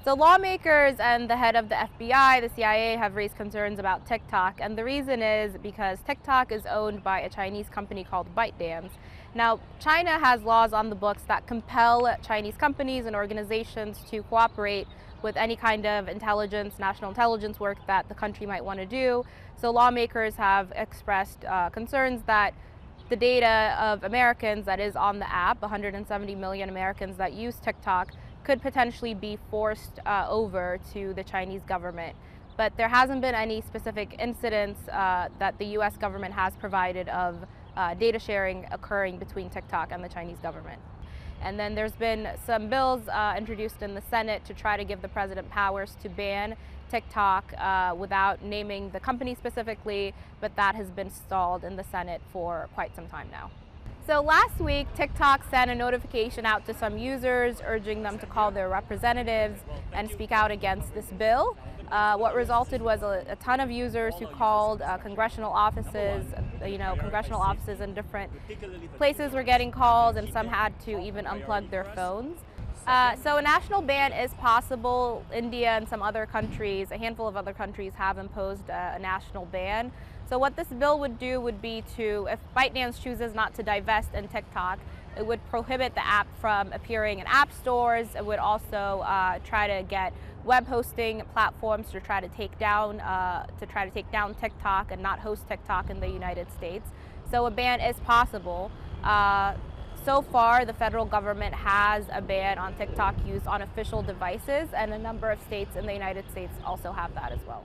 So lawmakers and the head of the FBI, the CIA, have raised concerns about TikTok, and the reason is because TikTok is owned by a Chinese company called ByteDance. Now, China has laws on the books that compel Chinese companies and organizations to cooperate with any kind of intelligence, national intelligence work that the country might want to do. So lawmakers have expressed concerns that the data of Americans that is on the app, 170 million Americans that use TikTok, could potentially be forced over to the Chinese government. But there hasn't been any specific incidents that the US government has provided of data sharing occurring between TikTok and the Chinese government. And then there's been some bills introduced in the Senate to try to give the president powers to ban TikTok without naming the company specifically, but that has been stalled in the Senate for quite some time now. So last week, TikTok sent a notification out to some users urging them to call their representatives and speak out against this bill. What resulted was a ton of users who called congressional offices. Congressional offices in different places were getting calls, and some had to even unplug their phones. So a national ban is possible. India and some other countries, a handful of other countries, have imposed a national ban. So what this bill would do would be to, if ByteDance chooses not to divest in TikTok, it would prohibit the app from appearing in app stores. It would also try to get web hosting platforms to try to take down TikTok and not host TikTok in the United States. So a ban is possible. So far, the federal government has a ban on TikTok use on official devices, and a number of states in the United States also have that as well.